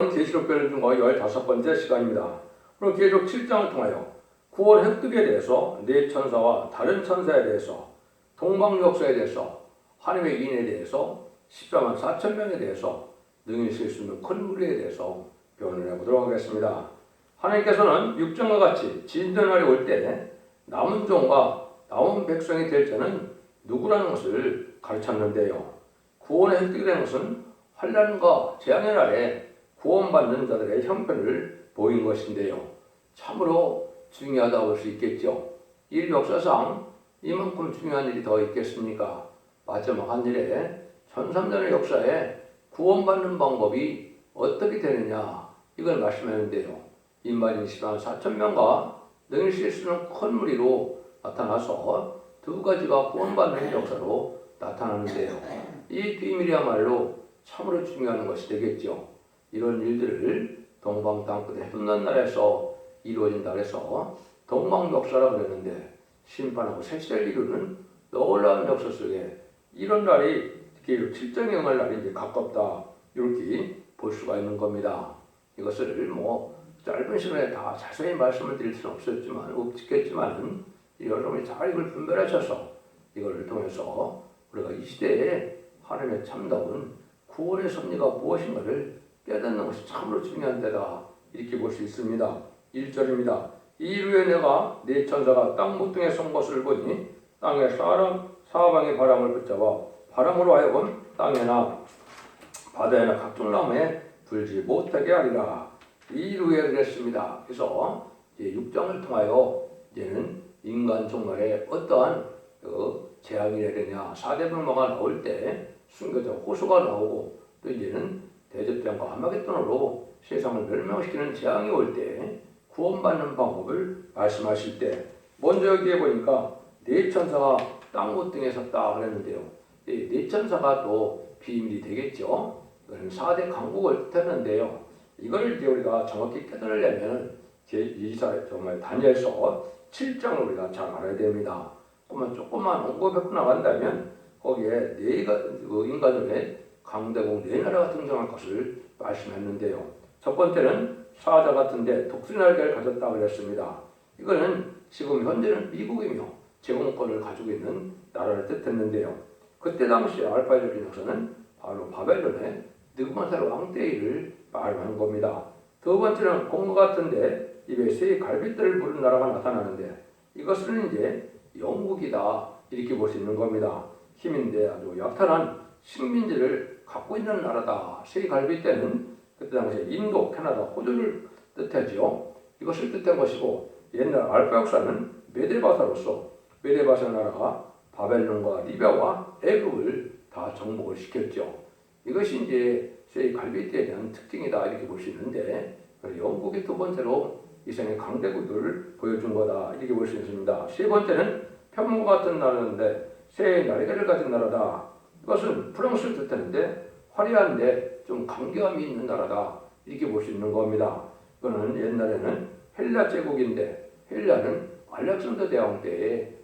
계시록 변론 중과 15번째 시간입니다. 오늘 계시록 7장을 통하여 9월 획득에 대해서 네 천사와 다른 천사에 대해서 동방역사에 대해서 하나님의 인에 대해서 14만 4천 명에 대해서 능히 쓸 수 있는 큰 무리에 대해서 변론을 해보도록 하겠습니다. 하나님께서는 6장과 같이 진전날이 올 때 남은 종과 남은 백성이 될 자는 누구라는 것을 가르쳤는데요. 구원의 획득이 되는 것은 환난과 재앙의 날에 구원받는 자들의 형편을 보인 것인데요. 참으로 중요하다고 볼 수 있겠죠. 이 역사상 이만큼 중요한 일이 더 있겠습니까? 마지막 한 일에 1300년의 역사에 구원받는 방법이 어떻게 되느냐, 이걸 말씀하는데요. 인마린 14만 4천 명과 능히 쓸 수 있는 큰 무리로 나타나서 두 가지가 구원받는 역사로 나타나는데요. 이 비밀이야말로 참으로 중요한 것이 되겠죠. 이런 일들을 동방 땅끝에 해돋는 날에서 이루어진다 해서 동방역사라고 그랬는데, 심판하고 세세를 이루는 놀라운 역사 속에 이런 날이 특히 7장에 응할 날이 이제 가깝다, 이렇게 볼 수가 있는 겁니다. 이것을 짧은 시간에 다 자세히 말씀을 드릴 수는 없겠지만 여러분이 잘 이걸 분별하셔서 이걸 통해서 우리가 이 시대에 하나님의 참다운 구원의 섭리가 무엇인가를 깨닫는 것이 참으로 중요한 때다, 이렇게 볼 수 있습니다. 1절입니다. 이후에 내가 네 천사가 땅 모퉁이에 선 것을 보니 땅에 사방의 바람을 붙잡아 바람으로 하여금 땅에나 바다에나 각종 나무에 불지 못하게 하리라. 이후에 그랬습니다. 그래서 이제 6장을 통하여 이제는 인간 종말에 어떠한 재앙이 되느냐, 4대 불마가 나올 때 순교자 호수가 나오고, 또 이제는 대접장과 아마겟돈으로 세상을 멸망시키는 재앙이 올 때 구원받는 방법을 말씀하실 때, 먼저 여기에 보니까 네 천사가 땅 모퉁이에 섰다 그랬는데요. 네 천사가 또 비밀이 되겠죠. 이거는 4대 강국을 뜻하는데요. 이거를 이제 우리가 정확히 깨달으려면 정말 다니엘서 7장을 우리가 잘 알아야 됩니다. 조금만 언급해 나간다면 거기에 인간의 강대국 네 나라가 등장할 것을 말씀했는데요. 첫 번째는 사자 같은데 독수리 날개를 가졌다 그랬습니다. 이거는 지금 현재는 미국이며 제공권을 가지고 있는 나라를 뜻했는데요. 그때 당시 알파적인 역사는 바로 바벨론의 느부갓네살 왕 때를 말하는 겁니다. 두 번째는 공과 같은데 입에 새 갈빗들을 부른 나라가 나타나는데, 이것은 이제 영국이다, 이렇게 볼 수 있는 겁니다. 힘인데 아주 약탈한 식민지를 갖고 있는 나라다. 새 갈빗대는 그때 당시에 인도, 캐나다, 호주를 뜻하죠. 이것을 뜻한 것이고, 옛날 알파 역사는 메데바사로서 메데바사 나라가 바벨론과 리비아와 애굽을 다 정복을 시켰죠. 이것이 이제 새 갈빗대에 대한 특징이다, 이렇게 볼 수 있는데, 영국이 두 번째로 이생의 강대국을 보여준 거다, 이렇게 볼 수 있습니다. 세 번째는 편문과 같은 나라인데 새 날개를 가진 나라다. 이것은 프랑스를 뜻하는데 화려한데 좀 강경함이 있는 나라다, 이렇게 볼 수 있는 겁니다. 이거는 옛날에는 헬라 제국인데, 헬라는 알렉산더 대왕 때의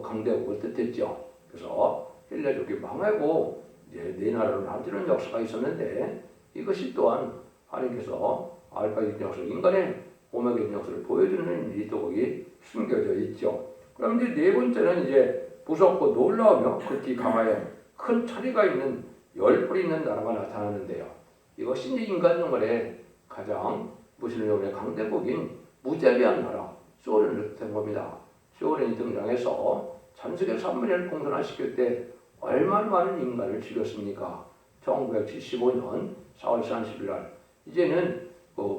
강대국을 뜻했죠. 그래서 헬라족이 망하고 이제 네 나라로 나눠지는 역사가 있었는데, 이것이 또한 하나님께서 알파의 역사, 인간의 오메가의 역사를 보여주는 일이 또 거기 숨겨져 있죠. 그럼 이제 네 번째는 이제 무섭고 놀라우며 극히 강하여 큰 차리가 있는 열불이 있는 나라가 나타나는데요. 이것이 이제 인간 영혼의 가장 무신론의 강대국인 무자비한 나라 소련을 뜻한 겁니다. 소련이 등장해서 전 세계 3분의 1을 공산화시킬 때 얼마나 많은 인간을 죽였습니까? 1975년 4월 30일 날 이제는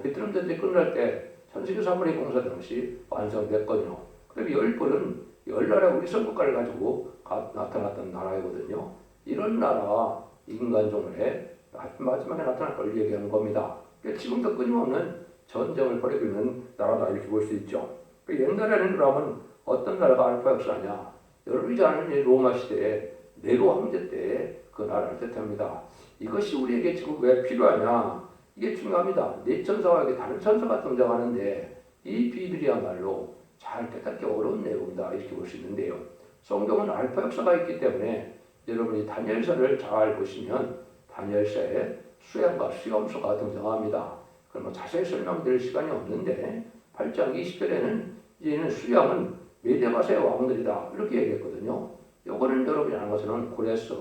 베트남 전쟁 끝날 때 전 세계 3분의 1 공사 당시 완성됐거든요. 그럼 열불은 열나라 우리 선국가를 가지고 나타났던 나라이거든요. 이런 나라 인간 종말에 마지막에 나타날 걸 얘기하는 겁니다. 그러니까 지금도 끊임없는 전쟁을 벌이고 있는 나라다, 이렇게 볼 수 있죠. 옛날에는 그러면 어떤 나라가 알파 역사냐? 여러분이 잘 아는 로마 시대에 네로 황제 때 그 나라를 뜻합니다. 이것이 우리에게 지금 왜 필요하냐? 이게 중요합니다. 네 천사와 다른 천사가 등장하는데 이 비밀이야말로 잘 깨닫기 어려운 내용이다, 이렇게 볼 수 있는데요. 성경은 알파 역사가 있기 때문에 여러분이 다니엘서를 잘 보시면 다니엘서에 수양과 수염소가 등장합니다. 그럼 자세히 설명드릴 시간이 없는데 8장 20절에는 이제는 수양은 메데바스의 왕들이다 이렇게 얘기했거든요. 요거는 여러분이 아는 것처럼 고레스,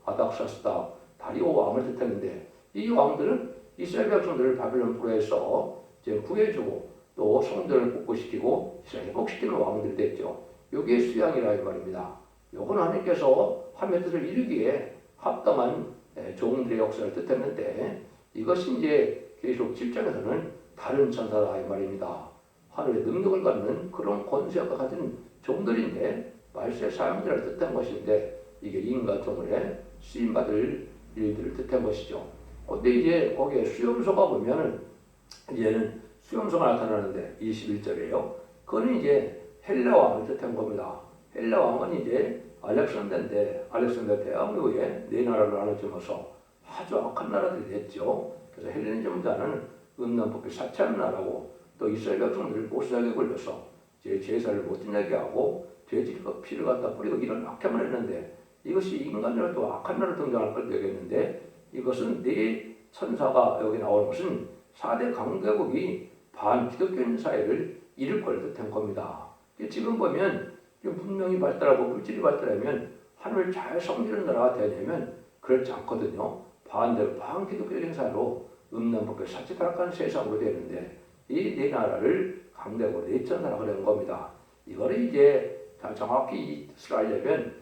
아닥사스다, 다리오 왕을 뜻했는데 이 왕들은 이스라엘 백성들을 바벨론 포로에서 이제 구해주고 또 성전을 복구시키고 이스라엘 회복시키는 왕들이 됐죠. 요게 수양이라 이 말입니다. 요건 하나님께서 하나님의 뜻을 이루기에 합당한 종들의 역사를 뜻했는데 이것이 이제 계시록 7장에서는 다른 천사다 이 말입니다. 하늘의 능력을 갖는 그런 권세가 가진 종들인데 말세의 사용자를 뜻한 것인데 이게 인간 종을에 쓰임받을 일들을 뜻한 것이죠. 근데 이제 거기에 수염소가 보면은 이제는 수염소가 나타나는데 21절이에요. 그건 이제 헬라 왕을 뜻한 겁니다. 헬라 왕은 이제 알렉산더인데 알렉산더 대왕 이후에 네 나라로 나눠지면서 아주 악한 나라들이 됐죠. 그래서 헬레니즘자는 음란법을 사치하는 나라고 또 이스라엘 백성들을 못살게 걸려서 제사를 못 지내게 하고 돼지가 피를 갖다 뿌리고 이런 악행을 했는데 이것이 인간으로 또 악한 나라로 등장할 걸 되겠는데 이것은 네 천사가 여기 나오는 것은 4대 강대국이 반기독교인 사회를 이룰 걸 뜻한 겁니다. 지금 보면 문명이 발달하고 물질이 발달하면 하늘을 잘 섬기는 나라가 되냐면 그렇지 않거든요. 반대로 반기독교적인 사회로 음란법을 사치타락한 세상으로 되는데 이 네 나라를 강대국으로 네 천사라고 하는 겁니다. 이거를 이제 정확히 이 뜻을 알려면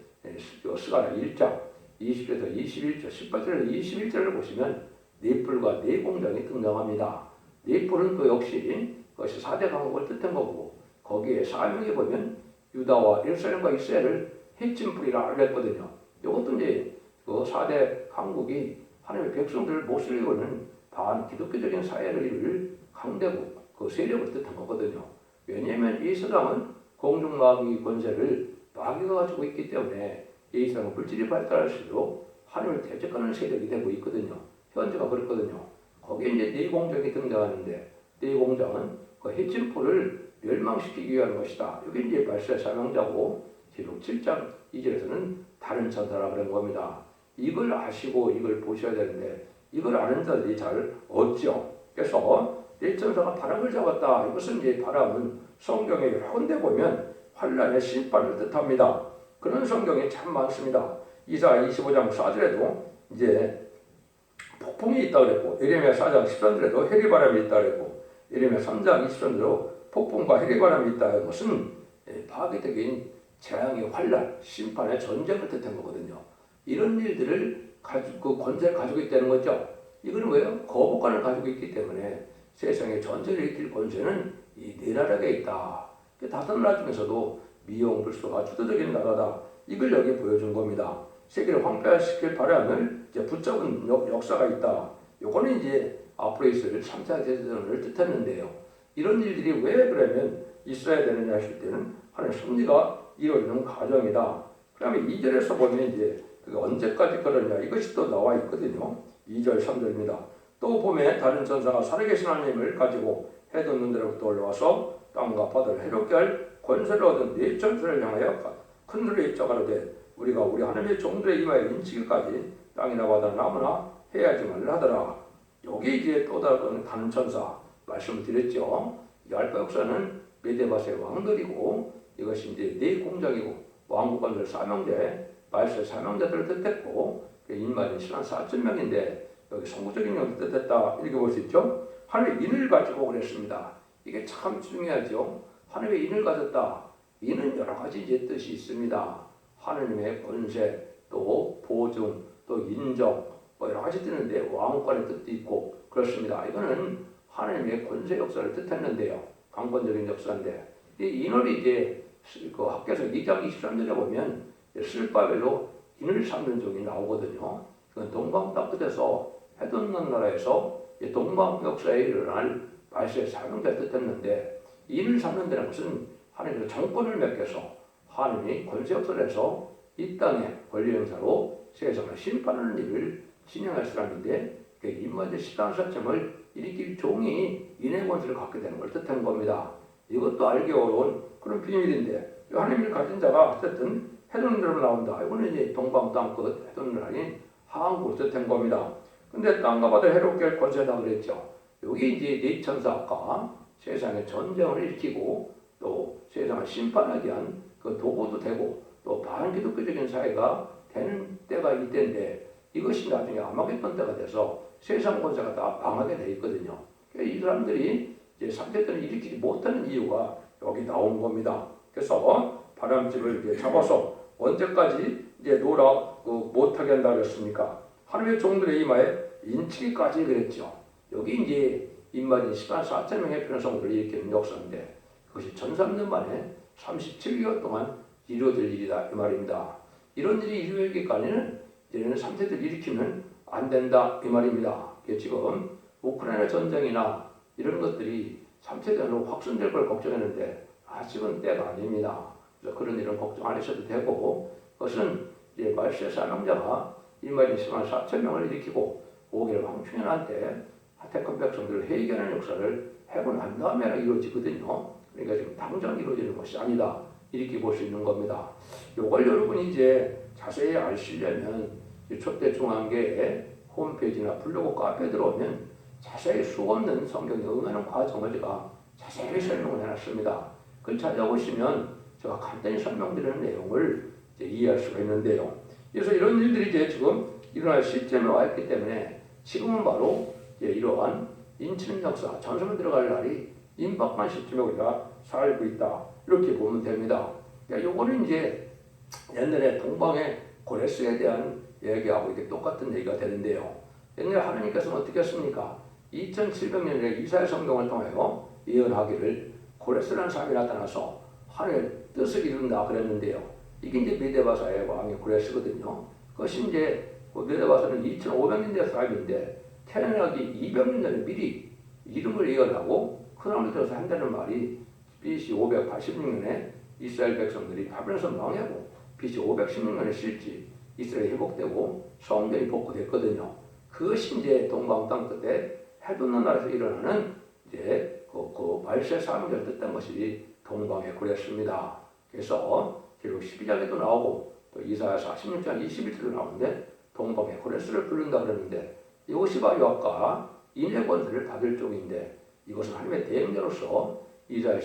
스가랴 1장 20절에서 21절, 18절에서 21절을 보시면 넷불과 네 공장이 등장합니다. 넷불은 또 역시 그것이 4대 강국을 뜻한 거고 거기에 사명에 보면 유다와 예루살렘과 이스라엘을 해친 뿌리라 알렸거든요. 이것도 이제 그 4대 강국이 하나님의 백성들을 못살리고 있는 반기독교적인 사회를 이룰 강대국, 그 세력을 뜻한 거거든요. 왜냐하면 이 세상은 공중마귀 권세를 마귀가 가지고 있기 때문에 이 세상은 물질이 발달할수록 하나님을 대적하는 세력이 되고 있거든요. 현재가 그렇거든요. 거기에 이제 네 공장이 등장하는데 네 공장은 그 해친포를 멸망시키기 위한 것이다. 이게 이제 말세의 사명자고 기록 7장 2절에서는 다른 천사라 그런 겁니다. 이걸 아시고 이걸 보셔야 되는데 이걸 아는 자들이 잘 없죠. 그래서 네 천사가 바람을 잡았다. 이것은 이제 바람은 성경에 여러 군데 보면 환란의 심판을 뜻합니다. 그런 성경이 참 많습니다. 이사야 25장 4절에도 이제 폭풍이 있다 그랬고 예레미야 4장 13절에도 해리바람이 있다 그랬고 예레미야 3장 23절에도 폭풍과 해리바람이 있다. 이것은 파괴적인 재앙의 환란, 심판의 전쟁을 뜻한 거거든요. 이런 일들을 가지고 권세를 가지고 있다는 거죠. 이거는 왜요? 거부권을 가지고 있기 때문에 세상의 전쟁을 일으킬 권세는 이 네 나라에 있다. 다섯 나라 중에서도 미용불소가 주도적인 나라다. 이걸 여기 보여준 겁니다. 세계를 황폐화시킬 바람을 이제 붙잡은 역사가 있다. 요거는 이제 앞으로 있을 3차 대전을 뜻했는데요. 이런 일들이 왜 그러면 있어야 되느냐 하실 때는 하나의 섭리가 이루어지는 과정이다. 그 다음에 2절에서 보면 이제 그게 언제까지 그러냐 이것이 또 나와 있거든요. 2절 3절입니다. 또 보면 다른 천사가 살아계신 하나님을 가지고 해돋 눈대로부터 올라와서 땅과 바다를 해롭게 할 권세를 얻은 네 천사를 향하여 큰 소리에 쪄가로되 우리가 우리 하나님의 종들의 이마에 인치기까지 땅이나 바다나 아무나 해야지 말라 하더라. 여기 이제 또 다른 천사 말씀을 드렸죠. 이 알파 역사는 메데바스의 왕들이고 이것이 이제 네 공장이고 왕국관들 사명제 말세 사명자들을 뜻했고 인마는 신한 4,000명인데 여기 성구적인 영을 뜻했다 이렇게 볼 수 있죠. 하나님의 인을 가지고 그랬습니다. 이게 참 중요하죠. 하나님의 인을 가졌다. 인은 여러 가지 이제 뜻이 있습니다. 하나님의 권세, 또 보증, 또 인정, 뭐 여러 가지 뜻인데 왕권의 뜻도 있고 그렇습니다. 이거는 하나님의 권세 역사를 뜻했는데요. 강권적인 역사인데 이 인월이 이제 그 학교에서 2장 23절에 보면 슬바벨로 인을 삼는 종이 나오거든요. 그건 동방 땅 끝에서 해돋는 나라에서 동방 역사에 일어날 말세의 사명자를 뜻했는데 인을 삼는 데는 것은 하나님의 정권을 맡겨서 하나님이 권세 역사를 해서 이 땅의 권리 행사로 세상을 심판하는 일을 진행할 사람인데 그 인마의 시간사점을 일으킬 종이 인의 권세를 갖게 되는 걸 뜻한 겁니다. 이것도 알기 어려운 그런 비밀인데 하나님을 가진 자가 어쨌든 해돋는 대로 나온다. 이거는 이제 동방 땅끝 해돋는 아닌 하한국을 뜻한 겁니다. 근데 땅과 바다를 해롭게 할 권세다 그랬죠. 여기 이제 네 천사가 세상에 전쟁을 일으키고 또 세상을 심판하기 위한 그 도구도 되고 또 반기독교적인 사회가 되는 때가 이때인데 이것이 나중에 아마겟돈 때가 돼서 세상 권세가 다 망하게 돼 있거든요. 이 사람들이 이제 3대들을 일으키지 못하는 이유가 여기 나온 겁니다. 그래서 바람집을 이제 잡아서 언제까지 이제 못하게 한다 그랬습니까? 하나님의 종들의 이마에 인치기까지 그랬죠. 여기 이제 입맞은 14만 4천 명의 편성들을 일으키는 역사인데 그것이 1003년 만에 37개월 동안 이루어질 일이다 이 말입니다. 이런 일이 이루어지기까지는 이제는 3세대를 일으키면 안 된다 이 말입니다. 지금 우크라이나 전쟁이나 이런 것들이 3세대로 확산될 걸 걱정했는데 아직은 때가 아닙니다. 그래서 그런 일은 걱정 안 하셔도 되고 그것은 이제 말세 사명자가 이마진 10만 4천 명을 일으키고 5개월 황충현한 때 택한 백성들을 회개하는 역사를 하고 난 다음에 이루어지거든요. 그러니까 지금 당장 이루어지는 것이 아니다. 이렇게 볼 수 있는 겁니다. 이걸 여러분이 이제 자세히 아시려면 촛대중앙교회 홈페이지나 블로그 카페에 들어오면 자세히 수없는 성경에 응하는 과정을 제가 자세히 설명을 해놨습니다. 그걸 찾아보시면 제가 간단히 설명드리는 내용을 이제 이해할 수가 있는데요. 그래서 이런 일들이 이제 지금 일어날 시점에 와 있기 때문에 지금은 바로 이러한 인치는 역사, 전선에 들어갈 날이 임박한 시점에 우리가 살고 있다. 이렇게 보면 됩니다. 그러니까 요거는 이제 옛날에 동방의 고레스에 대한 얘기하고 이게 똑같은 얘기가 되는데요. 옛날에 하나님께서는 어떻게 했습니까? 2700년에 이사야 성경을 통하여 예언하기를 고레스라는 사람이 나타나서 하늘의 뜻을 이룬다 그랬는데요. 이게 이제 메데바사의 왕이 고레스거든요. 그것이 이제 메데바사는 2500년 된 사람인데 태어나기 200년 전에 미리 이름을 예언하고 그 다음에 들어서 한다는 말이 BC 586년에 이스라엘 백성들이 바벨론에서 망하고 BC 516년에 실지 이스라엘이 회복되고 성전이 복구됐거든요. 그것이 이제 동방 땅 끝에 해돋는 나라에서 일어나는 이제 그 말세 사명을 뜻한 것이 동방의 고레스입니다. 그래서 결국 12장에도 나오고 또 이사야 46장 21절도 나오는데 동방의 고레스를 부른다 그러는데 이것이 바로 아까 인의 권세를 받을 쪽인데 이것은 하나님의 대행자로서 이사야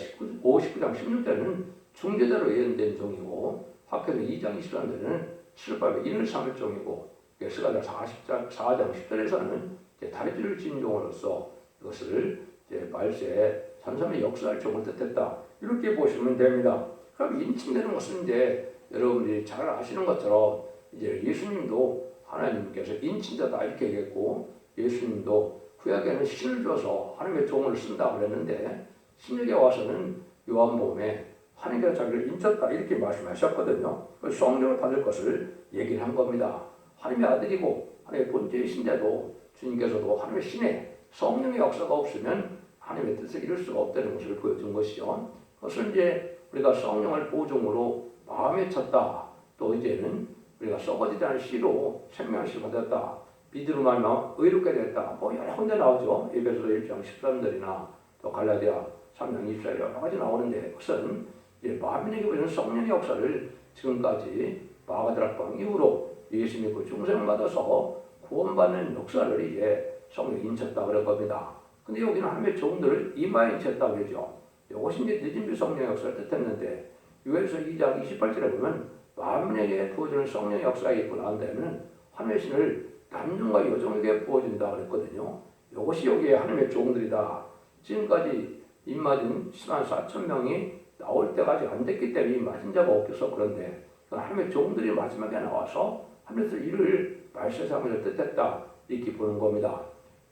59장 16절은 중재자로 예언된 종이고 학교도 2장 23절은 실밥의 인을 삼을 종이고 스가랴 4장 10절에서는 다리줄을 진 종으로서 이것을 말세 산삼의 역사할 종을 뜻했다. 이렇게 보시면 됩니다. 그럼 인칭되는 것은 이제 여러분들이 잘 아시는 것처럼 이제 예수님도 하나님께서 인칭자다 이렇게 얘기했고 예수님도 구약에는 신을 줘서 하나님의 종을 쓴다 그랬는데 신약에 와서는 요한복음에 하나님께서 자기를 인쳤다 이렇게 말씀하셨거든요. 성령을 받을 것을 얘기를 한 겁니다. 하나님의 아들이고 하나님의 본체의 신자도 주님께서도 하나님의 신에 성령의 역사가 없으면 하나님의 뜻을 이룰 수가 없다는 것을 보여준 것이죠. 그것은 이제 우리가 성령을 보증으로 마음에 찼다. 또 이제는 우리가 썩어지지 않은 씨로 생명을 받았다. 믿음으로 말미암아 의롭게 됐다. 뭐 여러 군데 나오죠. 에베소서 1장 13절이나 또 갈라디아 3장 24절 여러 가지 나오는데 그것은 이제 마음에게 보이는 성령의 역사를 지금까지 마가다락방 이후로 예수 믿고 중생을 받아서 구원받는 역사를 이제 성령이 인쳤다 그런 겁니다. 근데 여기는 하나님의 종들을 이마에 인쳤다 그러죠. 이것이 이제 늦은 성령의 역사를 뜻했는데 요엘서 2장 28절에 보면 만민에게 부어주는 성령의 역사가 있고 난 다음에는 하나님의 신을 남종과 여종에게 부어준다 그랬거든요. 이것이 여기에 하나님의 종들이다. 지금까지 입맞은 10만 4천 명이 나올 때가 아직 안 됐기 때문에 맞은 자가 없어서 그런데 하나님의 종들이 마지막에 나와서 하면서 이를 말세 사명을 뜻했다 이렇게 보는 겁니다.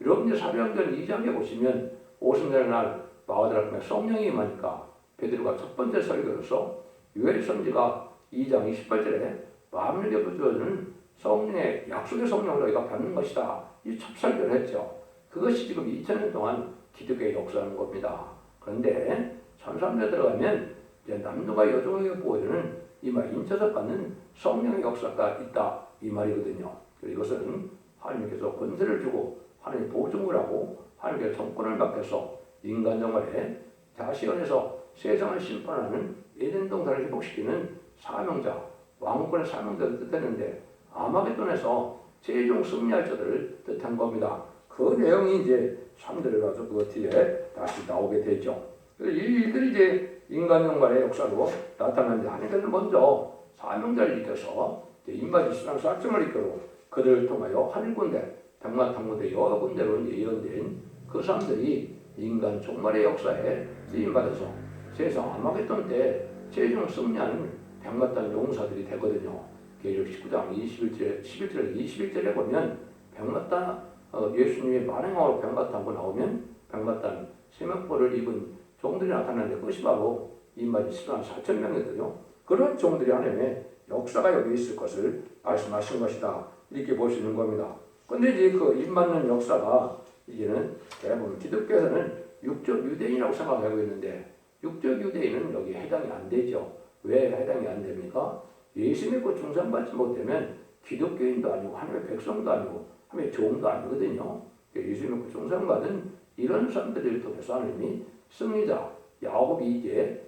여러분들 사도행전 2장에 보시면 오순절 날 마가다락방에 성령이 임하니까 베드로가 첫 번째 설교로서 요엘 선지가 2장 28절에 마음에게 부어주는 성령의 약속의 성령을 너희가 받는 것이다. 이 첫 설교를 했죠. 그것이 지금 2000년 동안 기독교의 역사하는 겁니다. 그런데 천삼에 들어가면 이제 남녀가 여종에게 보여주는 이마 인쳐서 받는 성령의 역사가 있다 이 말이거든요. 그리고 이것은 하나님께서 권세를 주고 하나님 보증을 하고 하나님께서 정권을 맡겨서 인간 정말에 다시원에서 세상을 심판하는 에덴 동산을 회복시키는 사명자, 왕권의 사명자를 뜻했는데 아마겟돈에서 최종 승리할 자들을 뜻한 겁니다. 그 그 내용이 이제 3절에 가서 그 뒤에 다시 나오게 되죠. 그래서 이 일들이 이제 인간 연관의 역사로 나타나는데 하나님께서는 먼저 사명자를 일으켜서 인바디 신앙 살점을 이끌고 그들을 통하여 한 군데, 백마탄 군데 여러 군데로 예언된 그 사람들이 인간 종말의 역사에 쓰임받아서 세상 아마겟돈 때 최종 승리하는 백마탄 용사들이 되거든요. 계시록 19장 11절에 보면 백마탄 예수님이 만행하고 백마탄고 나오면 백마탄 세명포를 입은 종들이 나타나는데 그것이 바로 인바디 14만 4천 명이거든요. 그런 종들이 하나님의 역사가 여기 있을 것을 말씀하신 것이다. 이렇게 볼 수 있는 겁니다. 근데 이제 그 입맞는 역사가 이제는 대부분 기독교에서는 육적 유대인이라고 생각하고 있는데 육적 유대인은 여기 해당이 안 되죠. 왜 해당이 안 됩니까? 예수 믿고 중상받지 못하면 기독교인도 아니고 하나님의 백성도 아니고 하나님의 종도 아니거든요. 예수 믿고 중상받은 이런 사람들을 통해서 하나님이 승리자 야곱이 이제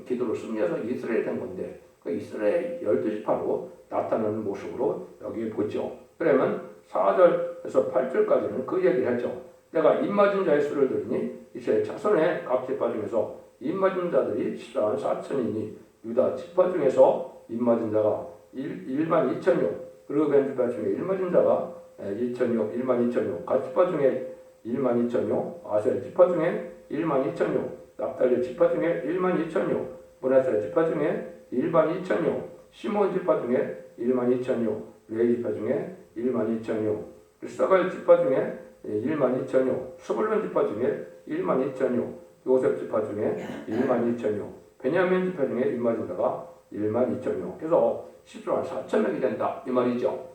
기도로 승리해서 이스라엘 된 건데 그 이스라엘 12지파로 나타나는 모습으로 여기 보죠. 그러면 4절에서 8절까지는 그 얘기를 했죠. 내가 입맞은 자의 수를 들으니 이스라엘 자손의 각 지파 중에서 입맞은 자들이 14만 4천이니 유다 지파 중에서 입맞은 자가 1만 2천요 르벤 지파 중에 입맞은 자가 2천요 1만 2천요 갓 지파 중에 1만 2천요 아셀 지파 중에 1만 2천요 납달리 지파 중에 1만 2천요 므낫세 지파 중에 1만 2천요 시몬 지파 중에 1만 2천요 레위 지파 중에 1만 2천요 이사갈 지파 중에 1만 2천요 스불론 지파 중에 1만 2천요 요셉 지파 중에 1만 2천요 베냐민 지파 중에 입맞은 자가 1만 2천요 그래서 10만 4천 명이 된다 이 말이죠.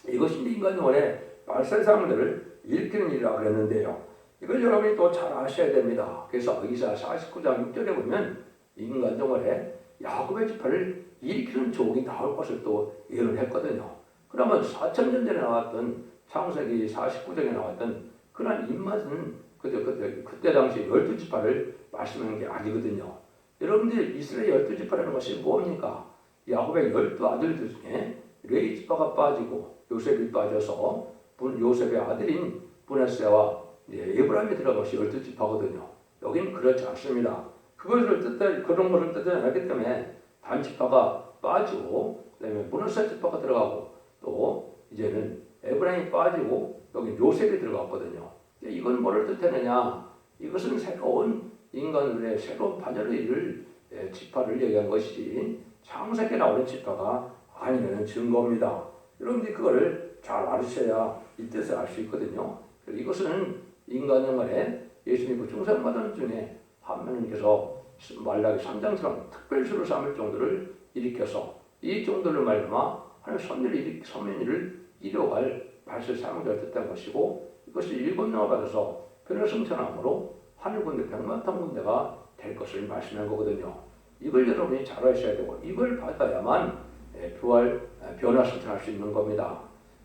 이것이 인간 영혼의 말세상들을 일으키는 일이라 그랬는데요. 이걸 여러분이 또 잘 아셔야 됩니다. 그래서 이사야 49장 6절에 보면 인간 영혼의 야곱의 지파를 일으키는 족이 나올 것을 또 예언을 했거든요. 그러면 4,000년 전에 나왔던 창세기 49장에 나왔던 그런 입맛은 그때 당시 12지파를 말씀하는 게 아니거든요. 여러분들 이스라엘 12지파라는 것이 뭡니까? 야곱의 12아들들 중에 레위 지파가 빠지고 요셉이 빠져서 요셉의 아들인 브네세와 에브라임이 들어간 것이 12지파거든요. 여기는 그렇지 않습니다. 그런 것을 뜻하지 않았기 때문에 단지파가 빠지고 그다음에 므낫세 지파가 들어가고 또 이제는 에브라임이 빠지고 여기 요셉이 들어갔거든요. 이건 뭐를 뜻하느냐? 이것은 새로운 인간들의 새로운 반열을 이룰 지파를 얘기한 것이지 창세기에 나오는 지파가 아니라는 증거입니다. 여러분들이 그거를 잘 알으셔야 이 뜻을 알 수 있거든요. 이것은 인간 영혼에 예수 믿고 중생받은 중에 하나님께서 말라기 3장처럼 특별수로 삼을 정도를 일으켜서 이 정도를 말미암아 하나님 선민을 이뤄갈 발설 사명자를 뜻한 것이고 이것이 일곱 영을 받아서 변을 승천함으로 하늘 군대 백만탄 군대가 될 것을 말씀한 거거든요. 이걸 여러분이 잘 아셔야 되고 이걸 받아야만 변화 승천할 수 있는 겁니다.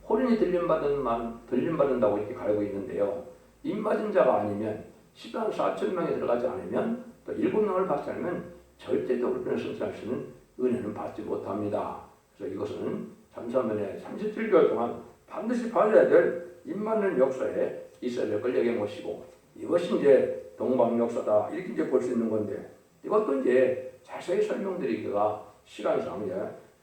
호련이 들림받는다고 이렇게 갈고 있는데요. 입맞은 자가 아니면 10만 4천 명이 들어가지 않으면 또 일곱 명을 받지 않으면 절대적으로 변화 승천할 수 있는 은혜는 받지 못합니다. 그래서 이것은 잠시만에 37개월 동안 반드시 받아야 될 입맞는 역사에 있어야 될 걸 얘기해 보시고 이것이 이제 동방 역사다 이렇게 이제 볼 수 있는 건데 이것도 이제 자세히 설명드리기가 시간상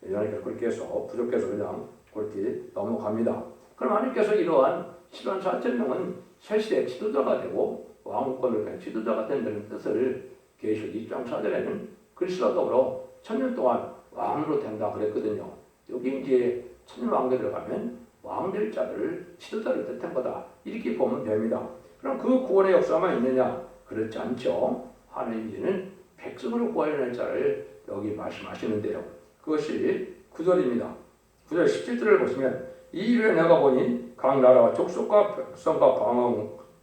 연하니까 그렇게 해서 부족해서 그냥 그렇게 넘어갑니다. 그럼 하나님께서 이러한 10만 4천 명은 새시대 지도자가 되고 왕권을 간 지도자가 된다는 뜻을 계시록 2장 4절에는 그리스도와 더불어 1000년 동안 왕으로 된다 그랬거든요. 여기 이제 천년 왕국에 들어가면 왕될 자들을 지도자를 뜻한 거다 이렇게 보면 됩니다. 그럼 그 구원의 역사만 있느냐? 그렇지 않죠. 하나님께는 백성으로 구하려는 자를 여기 말씀하시는데요. 그것이 9절입니다. 9절 17절을 보시면 이 일에 내가 보니 각 나라와 족속과 백성과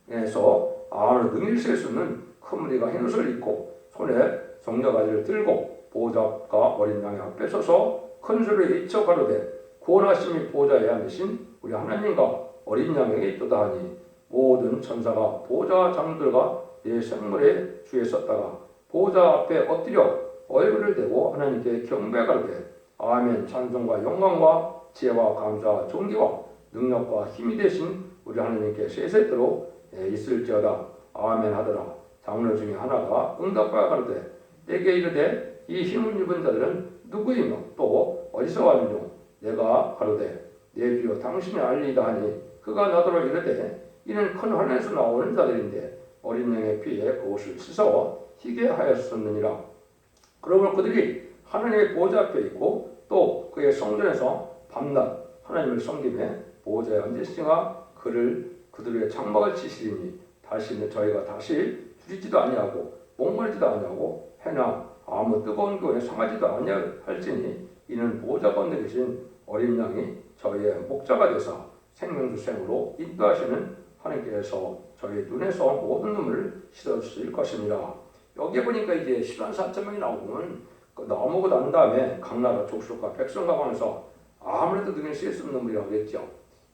방언에서 아를 능히 셀 수 있는 큰 무리가 흰 옷을 입고 손에 성녀가지를 들고 보좌과 어린 양의 앞에 서서 큰 소리로 외쳐 가로되 구원하심이 보좌에 앉으신 우리 하나님과 어린 양에게 있도다 하니 모든 천사가 보좌 장들과 내 생물의 주에 섰다가 보좌 앞에 엎드려 얼굴을 대고 하나님께 경배하되 아멘 찬송과 영광과 지혜와 감사와 존귀와 능력과 힘이 되신 우리 하나님께 세세토록 있을지어다. 아멘 하더라. 장로 중에 하나가 응답하여 가로되 내게 이르되 이 힘을 입은 자들은 누구이며 또 어디서 왔느뇨. 내가 가로되 내 주여 당신이 알리이다 하니 그가 나더러 이르되 이는 큰 환난에서 나오는 자들인데 어린 양의 피에 그 옷을 씻어 희게 하였었느니라. 그러므로 그들이 하나님의 보좌 앞에 있고 또 그의 성전에서 밤낮 하나님을 섬기며 보좌에 앉으시니가 그들의 장막을 치시리니 다시는 저희가 다시 줄이지도 아니하고 목마르지도 아니하고 해나 아무 뜨거운 교에 상하지도 아니할지니 이는 보좌 가운데 계신 어린 양이 저희의 목자가 되사 생명수생으로 인도하시는 하나님께서 저희 눈에서 모든 눈물을 씻어주실 것입니다. 여기에 보니까 이제 14,000명이 나오면 나오고 난 다음에 각 나라 족속과 백성과 관해서 아무래도 눈에 씻을 수 없는 눈물이라고 했죠.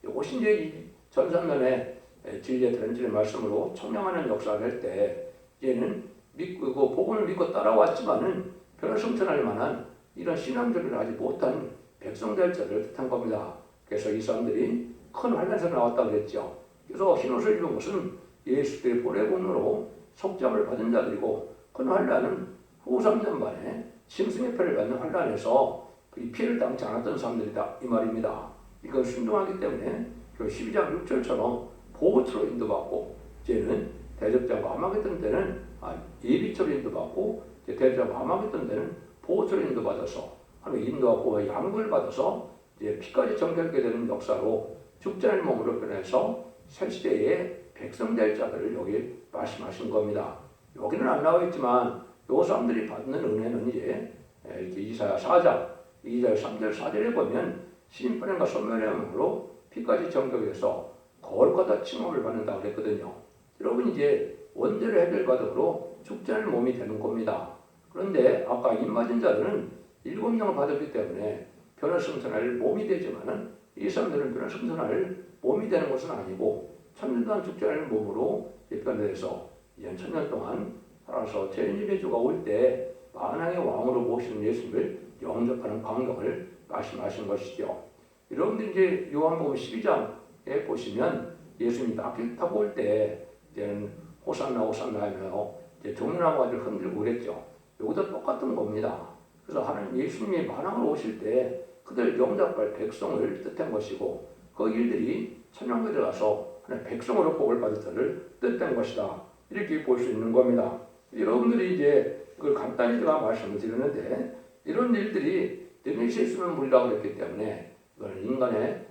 이것이 이제 이 전산면에 진리의 드렌지의 말씀으로 청량하는 역사를 할 때 이제는 믿고 복음을 믿고 따라왔지만은 변화성천할 만한 이런 신앙적을 하지 못한 백성될 자를 뜻한 겁니다. 그래서 이 사람들이 큰 환난에서 나왔다고 그랬죠. 그래서 흰옷을 입은 것은 예수의 보내 공로로 속죄함을 받은 자들이고 큰 환난은 후 3년 만에 짐승의 표를 받는 환난에서 그 피해를 당치 않았던 사람들이다 이 말입니다. 이건 순종하기 때문에 12장 6절처럼 보호처로 인도받고 이제는 대접자가 암하겠던 때는 예비처로 인도받고 대접자가 암하겠던 때는 보호처로 인도받아서 하나님 인도하고 양보를 받아서 이제 피까지 정결하게 되는 역사로 죽지 않을 몸으로 변해서 새 시대의 백성 될 자들을 여기 말씀하신 겁니다. 여기는 안 나와 있지만 요 사람들이 받는 은혜는 이제 이렇게 이사야 4장 2절 3절 4절에 보면 심판과 소멸의 몸으로 피까지 정결해서 거룩하다 칭함을 받는다고 그랬거든요. 여러분 이제 원죄를 해결받음으로 죽지 않을 몸이 되는 겁니다. 그런데 아까 입 맞은 자들은 7명을 받았기 때문에 변화승천할 몸이 되지만은 이 사람들은 변화승천할 몸이 되는 것은 아니고 천년 동안 죽지 않을 몸으로 변화돼서 2000년 동안 살아서 죄인의 주가 올 때 만왕의 왕으로 모시는 예수님을 영접하는 광경을 말씀하신 것이죠. 여러분들 이제 요한복음 12장에 보시면 예수님이 낙엽 타고 올 때 이제는 호산나 호산나 하며 이제 종려나무를 흔들고 그랬죠. 여기도 똑같은 겁니다. 그래서 하나님 예수님이 만왕으로 오실 때 그들 영접할 백성을 뜻한 것이고 그 일들이 천년에 들어가서 하나님 백성으로 복을 받을 자를 뜻한 것이다. 이렇게 볼 수 있는 겁니다. 여러분들이 이제 그걸 간단히 제가 말씀을 드렸는데 이런 일들이 능히 실수는 물이라고 그랬기 때문에 이거는 인간의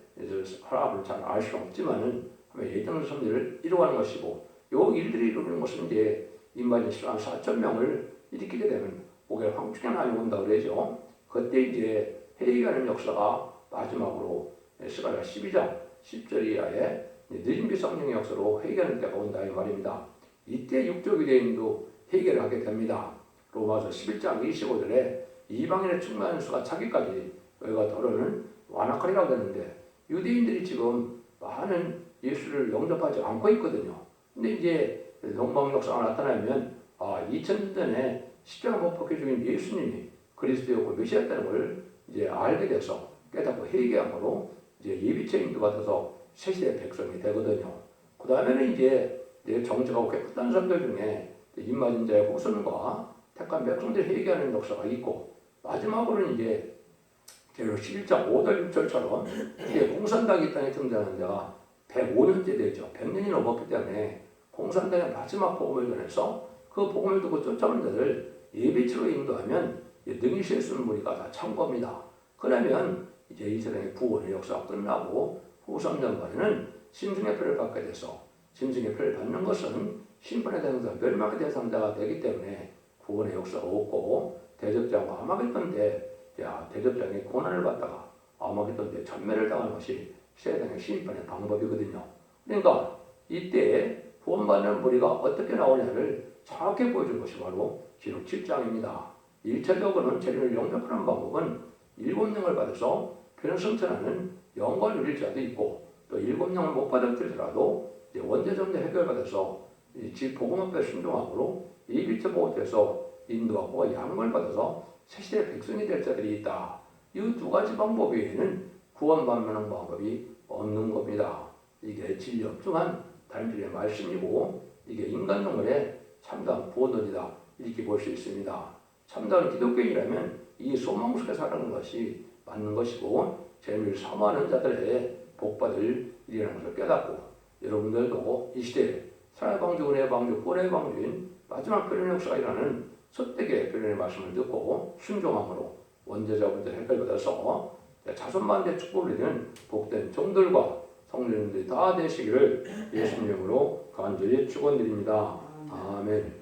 허락을 잘 알 수는 없지만은 예정된 섭리를 이루어가는 것이고 요 일들이 이루어지는 것은 이제 인간이 한 4,000명을 일으키게 되면 목에 황충이 나이 온다고 그러죠. 그때 이제 회개하는 역사가 마지막으로 스가랴 12장 10절 이하에 느림비 성령의 역사로 회개하는 때가 온다 이 말입니다. 이때 육적 유대인도 회개를 하게 됩니다. 로마서 11장 25절에 이방인의 충만한 수가 차기까지 여기가 더러는 완악하리라고 했는데 유대인들이 지금 많은 예수를 영접하지 않고 있거든요. 근데 이제 동방 역사가 나타나면 2000년 전에 십자가 못 박혀 죽인 예수님이 그리스도였고 메시아였다는 걸 이제 알게 돼서 깨닫고 회개함으로 이제 예비처 인도받아서 새 시대 백성이 되거든요. 그 다음에는 이제 정직하고 깨끗한 사람들 중에 입맞은 자의 후손과 택한 백성들이 회개하는 역사가 있고 마지막으로는 이제 제로 11장 5절 6절처럼 이제 공산당이 땅에 등장하는 데가 105년째 되죠. 100년이 넘었기 때문에 공산당의 마지막 복음을 전해서 그 복음을 듣고 쫓아오는 자들 예비치로 인도하면 능히 실수는 무리가 다 찬 겁니다. 그러면 이제 이스라엘의 구원의 역사가 끝나고 후 3년 만에는 짐승의 표를 받게 돼서 짐승의 표를 받는 것은 심판의 대상자, 멸망의 대상자가 되기 때문에 구원의 역사가 없고 대접장과 아마겟돈 때 대접장이 고난을 받다가 아마겟돈 때 전멸을 당하는 것이 세상의 심판의 방법이거든요. 그러니까 이때 구원받는 무리가 어떻게 나오냐를 정확히 보여준 것이 바로 기록 7장입니다. 1차적으로는 재림을 영접하는 방법은 7명을 받아서 변성천하는 영광을 누릴 자도 있고 또 7명을 못 받았더라도 원죄점대 해결받아서 복음 앞에 순종함으로 예비처 보호돼서 인도하고 양을 받아서 새시대 백성이 될 자들이 있다. 이 두 가지 방법 외에는 구원받는 방법이 없는 겁니다. 이게 진리엄중한 다림필의 말씀이고 이게 인간 영혼의 참다운 구원론이다 이렇게 볼 수 있습니다. 참다운 기독교인이라면 이 소망 속에 사는 것이 맞는 것이고 재미를 사모하는 자들의 복받을 일이라는 것을 깨닫고 여러분들도 이 시대에 사랑의 방주, 은혜의 방주, 꿀의 방주인 마지막 변론의 역사가 일어나는 선택의 변론의 말씀을 듣고 순종함으로 원죄자분들 해결받아서 자손만대 축복을 누리는 복된 종들과 성도님들이 다 되시기를 예수님 이름으로 간절히 축원드립니다. 아멘.